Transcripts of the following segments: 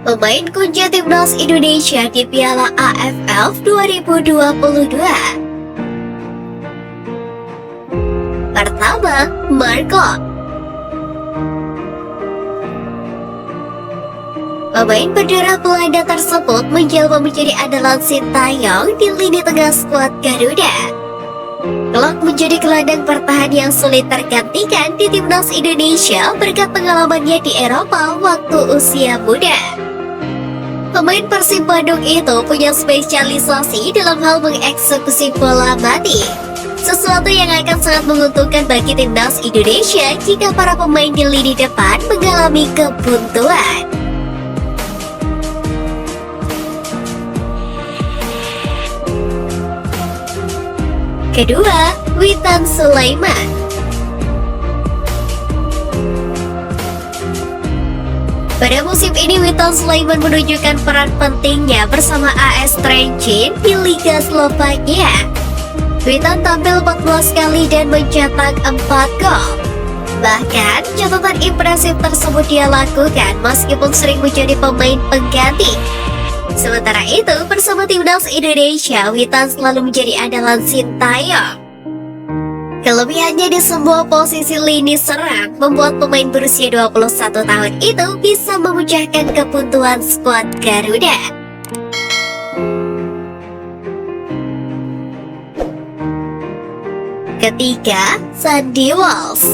Pemain kunci timnas Indonesia di Piala AFF 2022. Pertama, Marco. Pemain berdarah Belanda tersebut menjelma menjadi andalan Sintayong di lini tengah skuad Garuda. Kelak menjadi gelandang bertahan yang sulit tergantikan di timnas Indonesia berkat pengalamannya di Eropa waktu usia muda. Pemain Persib Bandung itu punya spesialisasi dalam hal mengeksekusi bola mati, sesuatu yang akan sangat menguntungkan bagi timnas Indonesia jika para pemain di lini depan mengalami kebuntuan. Kedua, Witan Sulaiman. Pada musim ini, Witan Sulaiman menunjukkan peran pentingnya bersama AS Trenčín di Liga Slovakia. Witan tampil 14 kali dan mencetak 4 gol. Bahkan, catatan impresif tersebut dia lakukan meskipun sering menjadi pemain pengganti. Sementara itu, bersama timnas Indonesia, Witan selalu menjadi andalan Sintayong. Kelebihannya di semua posisi lini serang membuat pemain berusia 21 tahun itu bisa memecahkan kebuntuan skuad Garuda. Ketiga, Sandy Walsh.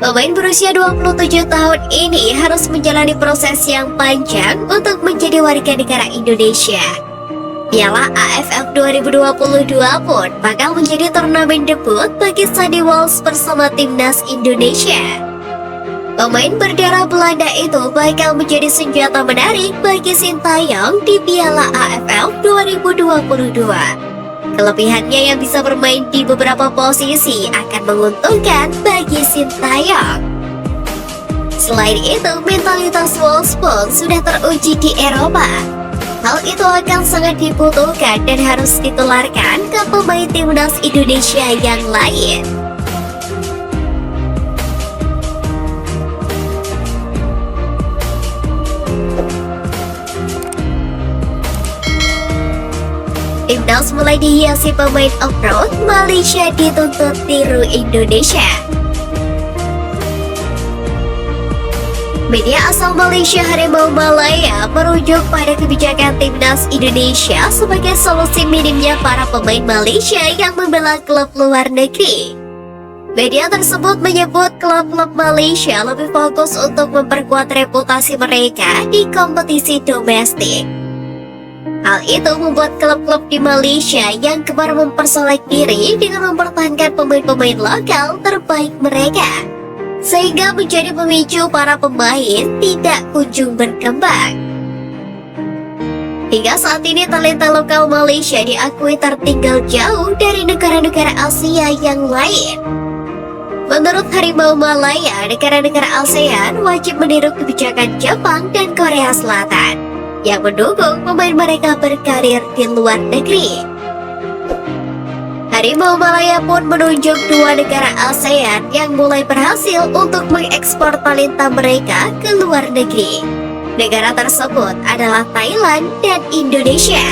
Pemain berusia 27 tahun ini harus menjalani proses yang panjang untuk menjadi warga negara Indonesia. Piala AFF 2022 pun bakal menjadi turnamen debut bagi Sandy Walsh bersama timnas Indonesia. Pemain berdarah Belanda itu bakal menjadi senjata menarik bagi Sintayong di Piala AFF 2022. Kelebihannya yang bisa bermain di beberapa posisi akan menguntungkan bagi Sintayong. Selain itu, mentalitas Walsh pun sudah teruji di Eropa. Hal itu akan sangat dibutuhkan dan harus ditularkan ke pemain timnas Indonesia yang lain. Timnas mulai dihiasi pemain off-road, Malaysia dituntut tiru Indonesia. Media asal Malaysia Harimau Malaya merujuk pada kebijakan timnas Indonesia sebagai solusi minimnya para pemain Malaysia yang membela klub luar negeri. Media tersebut menyebut klub-klub Malaysia lebih fokus untuk memperkuat reputasi mereka di kompetisi domestik. Hal itu membuat klub-klub di Malaysia yang gemar mempersolek diri dengan mempertahankan pemain-pemain lokal terbaik mereka, sehingga menjadi pemicu para pemain tidak kunjung berkembang. Hingga saat ini talenta lokal Malaysia diakui tertinggal jauh dari negara-negara Asia yang lain. Menurut Harimau Malaya, negara-negara ASEAN wajib meniru kebijakan Jepang dan Korea Selatan yang mendukung pemain mereka berkarir di luar negeri. Harimau Malaya pun menunjuk dua negara ASEAN yang mulai berhasil untuk mengekspor talenta mereka ke luar negeri. Negara tersebut adalah Thailand dan Indonesia.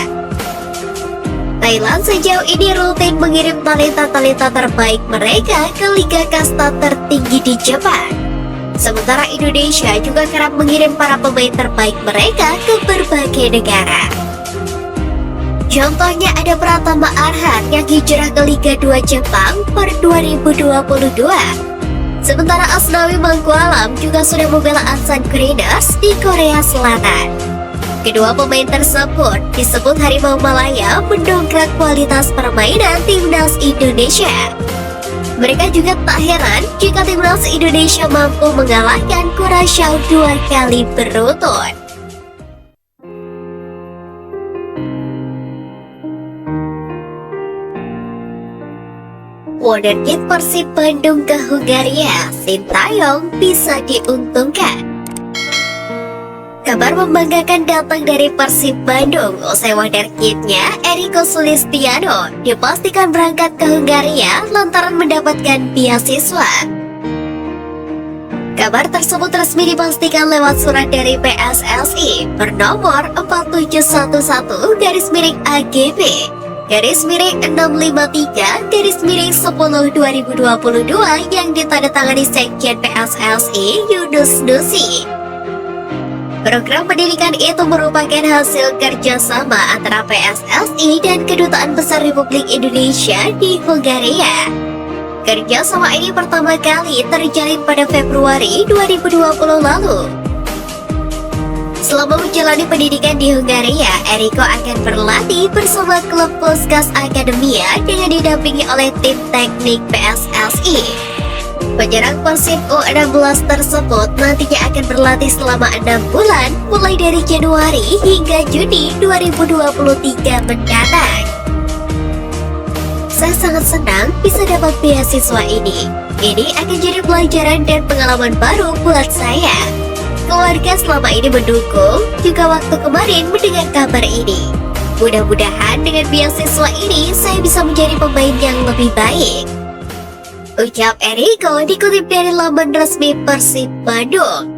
Thailand sejauh ini rutin mengirim talenta-talenta terbaik mereka ke liga kasta tertinggi di Jepang. Sementara Indonesia juga kerap mengirim para pemain terbaik mereka ke berbagai negara. Contohnya ada Pratama Arhan yang hijrah ke Liga 2 Jepang per 2022. Sementara Asnawi Mangkualam juga sudah membela Ansan Greeners di Korea Selatan. Kedua pemain tersebut disebut Harimau Malaya mendongkrak kualitas permainan timnas Indonesia. Mereka juga tak heran jika timnas Indonesia mampu mengalahkan Kurasaw 2 kali beruntun. Wonderkid Persib Bandung ke Hungaria, Sintayong bisa diuntungkan. Kabar membanggakan datang dari Persib Bandung usai wonderkidnya Eriko Sulistiano dipastikan berangkat ke Hungaria lantaran mendapatkan beasiswa. Kabar tersebut resmi dipastikan lewat surat dari PSSI bernomor 4711-AGB /653-10/2022 yang ditandatangani Sekjen PSSI Yunus Nusi. Program pendidikan itu merupakan hasil kerjasama antara PSSI dan Kedutaan Besar Republik Indonesia di Hungaria. Kerjasama ini pertama kali terjalin pada Februari 2020 lalu. Selama menjalani pendidikan di Hungaria, Eriko akan berlatih bersama klub Puskas Akademia dengan didampingi oleh tim teknik PSSI. Penyerang Persib U16 tersebut nantinya akan berlatih selama 6 bulan, mulai dari Januari hingga Juni 2023 mendatang. Saya sangat senang bisa dapat beasiswa ini. Ini akan jadi pelajaran dan pengalaman baru buat saya. Keluarga selama ini mendukung, juga waktu kemarin mendengar kabar ini. Mudah-mudahan dengan beasiswa ini saya bisa menjadi pemain yang lebih baik, ucap Eriko dikutip dari laman resmi Persib Bandung.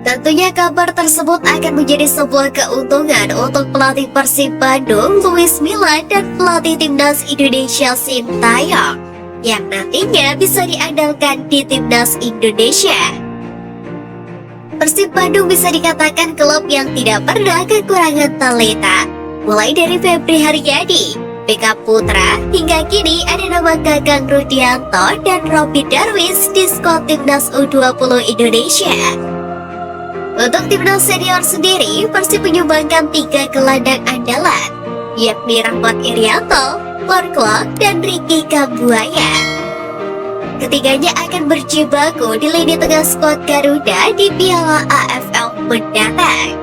Tentunya kabar tersebut akan menjadi sebuah keuntungan untuk pelatih Persib Bandung, Luis Milla, dan pelatih Timnas Indonesia Sintayong, yang nantinya bisa diandalkan di Timnas Indonesia. Persib Bandung bisa dikatakan klub yang tidak pernah kekurangan talenta, mulai dari Febri Haryadi, Beka Putra, hingga kini ada nama Kakang Rudianto dan Robby Darwis di skuad Timnas U20 Indonesia. Untuk Timnas Senior sendiri, Persib menyumbangkan 3 gelandang andalan, yakni Rahmat Irianto, Mark, dan Ricky Kambuaya. Ketiganya akan berjibaku di lini tengah skuad Garuda di Piala AFF mendatang.